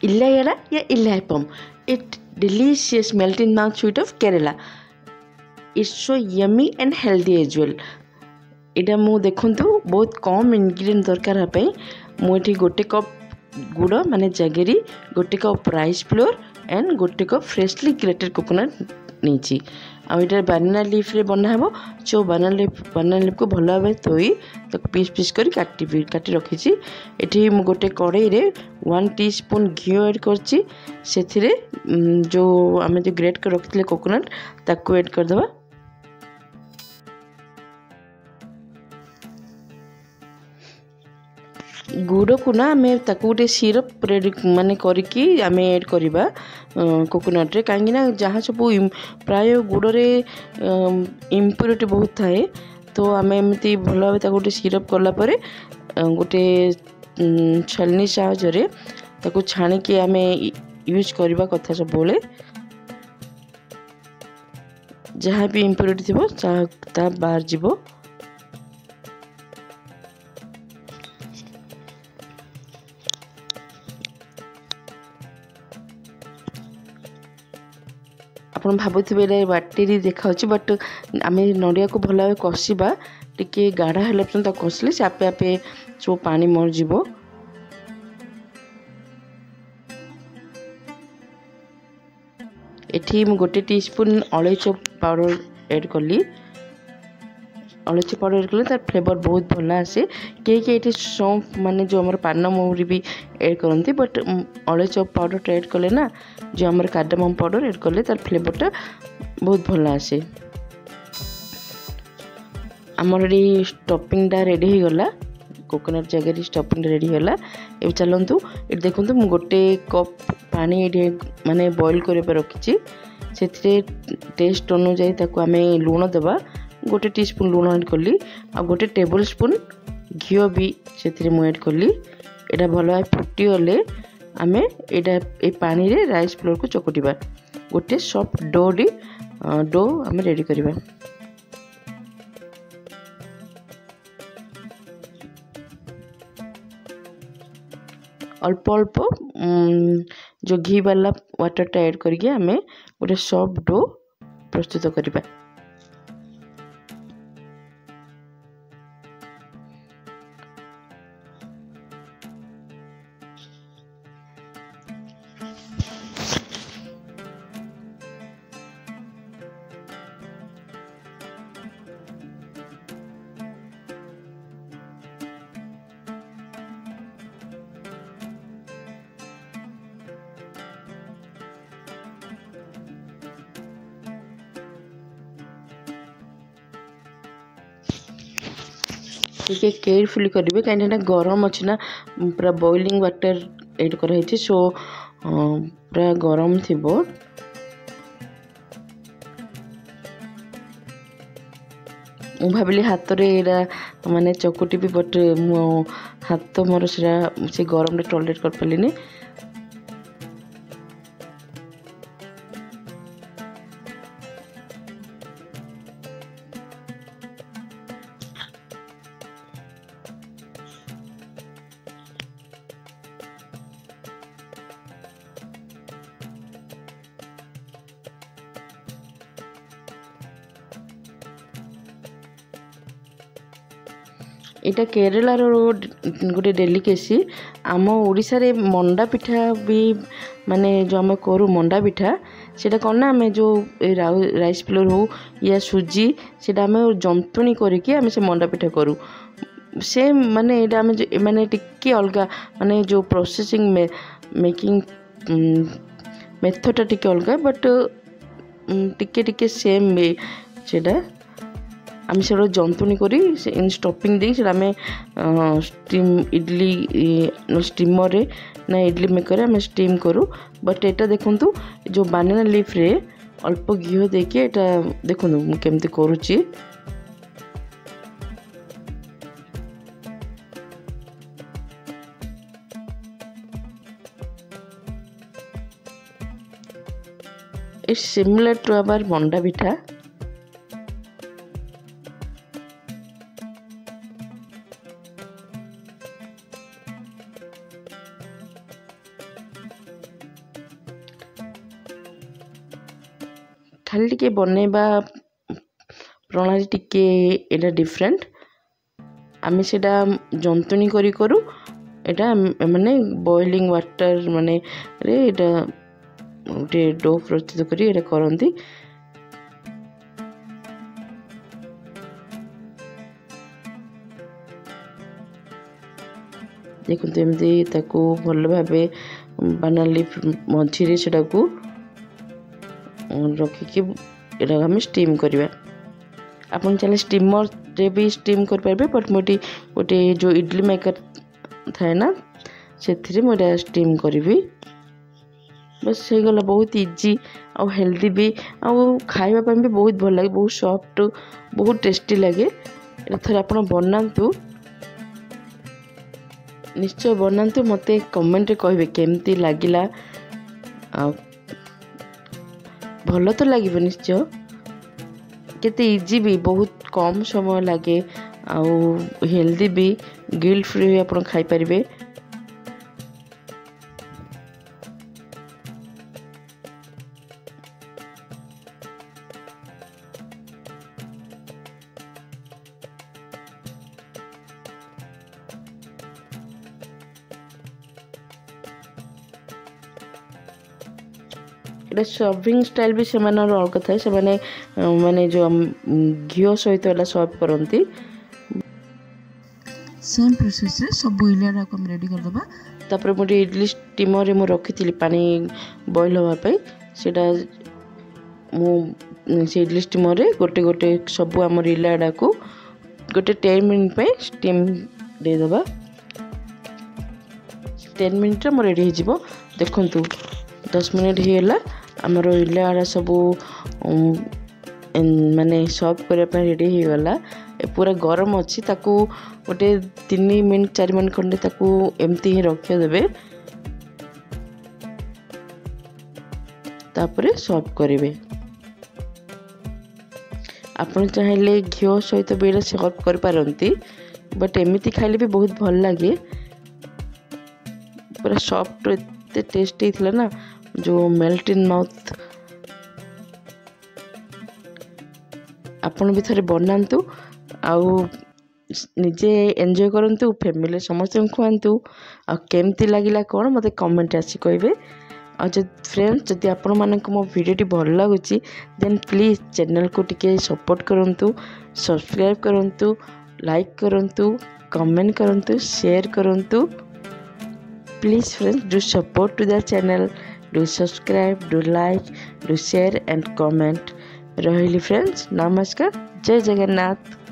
Illayada या Illayappam. It delicious melt in mouth sweet of Kerala. It's so yummy and healthy as well. ଏଇଟା ମୁଁ ଦେଖନ୍ତୁ ବହୁତ କମ୍ ingredient ଦରକାର ହେବା ପାଇଁ ମୁଁ ଏଠି ଗୋଟେ କପ୍ ଗୁଡ଼ ମାନେ ଜାଗେରୀ, ଗୋଟେ କପ୍ ରାଇସ୍ ଫ୍ଲୋର୍ ଆଣ୍ଡ ଗୋଟେ କପ୍ ଫ୍ରେଶଲି ଗ୍ରେଟେଡ୍ କୋକୋନଟ୍ ନେଇଛି। ଆଉ ଏଇଟା ବାନାନା ଲିଫ୍ରେ ବନା ହେବ। ସୋ ବାନାନା ଲିଫ୍କୁ ଭଲ ଭାବରେ ଧୋଇ ତାକୁ ପିସ୍ ପିସ୍ କରି କାଟି ରଖିଛି। ଏଠି ମୁଁ ଗୋଟେ କଡ଼େଇରେ 1 ଟିସ୍ପୁନ୍ ଘିଅ ଆଡ଼୍ କରିଛି। ସେଥିରେ ଯେଉଁ ଆମେ ଯେଉଁ ଗ୍ରେଟ୍ କରି ରଖିଥିଲେ କୋକୋନଟ୍ ତାକୁ ଆଡ଼୍ କରିଦେବା। गुड़ को ना आम गोटे सिरप रेडी माने करके आम एड करवा कोकोनट रे कहीं जहाँ सब प्राय गुड़े इम्प्योरिटी बहुत थाए तो आम एमती भल भाव गोटे सिरप कलापर गोटे छलनी साहाय्य छाणिकी आम यूज करवा कथा सब जहाँ भी इम्प्योरिटी थी बाहर जीव। ଆପଣ ଭାବୁଥିବେ ଏଇଟା ବାଟିରି ଦେଖାଉଛି ବଟ୍ ଆମେ ନଡ଼ିଆକୁ ଭଲ ଭାବେ କଷିବା ଟିକେ ଗାଢ଼ା ହେଲା ପର୍ଯ୍ୟନ୍ତ ତାକୁ କଷିଲେ ସେ ଆପେ ଆପେ ସବୁ ପାଣି ମରିଯିବ। ଏଠି ମୁଁ 1 ଟିସ୍ପୁନ୍ ଅଳେଇଚ ପାଉଡ଼ର ଏଡ୍ କଲି। ଅଳେଇଚ ପାଉଡ଼ର ଏଡ୍ କଲେ ତାର फ्लेवर बहुत भल आसे। कई ये सौंफ माने जो आम पान महुरी भी एड करती बट अळेच पाउडर एड कले ना जो आम कार्डामम पाउडर एड कले तार फ्लेवरटा बहुत भल आसे। आमर ये स्टफिंगटा रेडी हो गला कोकोनट जगह स्टफिंग रेडी होला। ए चलतु ये देखु मु गोटे कप पानी ये माने बॉईल करबा रखी से टेस्ट अनुजाई ताको आम लुण देवा 1 टीस्पून लुण एड कली आ 1 टेबल स्पून घी भी से मुझे कली। यहाँ भल भाव फुटीगले आम ये पानी रे राइस फ्लोर को चकुटा गोटे सॉफ्ट डो आम रेडी करवा। अल्प अल्प जो घी वाला वाटरटा ऐड करके आम गोटे सॉफ्ट डो प्रस्तुत करवा। टे केयरफुली करेंगे कहीं गरम अच्छी ना पूरा बॉइलिंग वाटर एड कराई सो पूरा गरम थी। ମୁଁ ଭାବିଲି ହାତରେ ଏଇଟା ମାନେ ଚକୁଟିବି ବଟ୍ ମୋ ହାତ ମୋର ସେଟା ସେ ଗରମରେ ଟଲରେଟ୍ କରିପାରିଲିନି। एटा केरलार गोटे डेलिकेसी आम ओडिशा रे मंडा पिठा भी माने जो आम करूँ मंडा पिठा सेटा कौन ना आम जो राइस फ्लोर हो या सुजी से आम जंतुणी करके आम से मंडा पिठा करूँ से माने एटा आम माने टिके अलग माने जो प्रोसेसिंग मेकिंग मेथडटा टिके अलग बट टिके टिके सेम सेटा आम से जंतुणी करी स्टफिंग दी आम स्टीम इडली स्टीमर रे ना इडली मेकर आम स्टीम करूँ बट एटा देखु जो बानाना लीफ रे अल्प घी देके एटा देखु केमती करुच्ची। इट्स सिमिलर टू आवर मंडा पिठा। खाली टिके बनैबा प्रणाली टिके एटा डिफरेंट आम से जंतुणी करूँ एटा माने बॉइलिंग वाटर माने रे एटा गोटे डो प्रस्तुत करी एटा करंती देखते एमती ताकू भल भाव बाना लीफ मझे से रखिकी आम स्टीम करवा आपन चले स्टीमर रे भी स्टीम कर पारे बट मोटी गोटे जो इडली मेकर थाए ना से मुझे स्टीम करी बस हो गला बहुत इजी और हेल्दी भी और खाइबा भी बहुत भल लगे बहुत सॉफ्ट बहुत टेस्टी लगे थे आप बनातु निश्चय बनातु मत कमेंट कहे केमती लगिला भल तो लगे निश्चय केते इजी भी बहुत कम समय लगे आउ हेल्दी भी गिल्ट फ्री आप खाई पारे सर्विंग स्टाइल भी से अलग थाए से माने जो घी सहित सर्व करती सेम प्रोसेस रे सब इलिया को हम रेडी करदबा तापर मोटे इडली स्टीमर रे मु रखी पानी बॉईल होगापी सेटा से इडली स्टीमर रे गोटे गोटे सब आम इलिया को गोटे 10 मिनट पे स्टीम देदबा 10 मिनट रे रेडी हो देखु 10 मिनट होगा आमर इलिया सब माने सर्व करने रेडी हो गला पूरा गरम अच्छी ताकू गोटे 3 मिनट 4 मिनट खंडे ताकू एमती ही रखिया देबे तापरे सर्व करेंगे आपन चाहे घी सहित भी सर्व कर पारंती बट एमती खाइले भी बहुत भल लगे पूरा सॉफ्ट एते टेस्टी थला ना जो मेल्ट इन माउथ आपन भी थरे बनातु आउ निजे एंजॉय करंतु फैमिली समस्त खुआंतु आ केमती लागिला कोन मते कमेंट आसी कहबे आ जब फ्रेंड्स जदि आपण मानक मो वीडियो भल लागुची देन प्लीज चैनल को टिके सपोर्ट करंतु सब्सक्राइब करंतु लाइक करंतु कमेंट करंतु शेयर करंतु please friends do support to the channel do subscribe do like do share and comment रहिली फ्रेंड्स नमस्कार जय जगन्नाथ।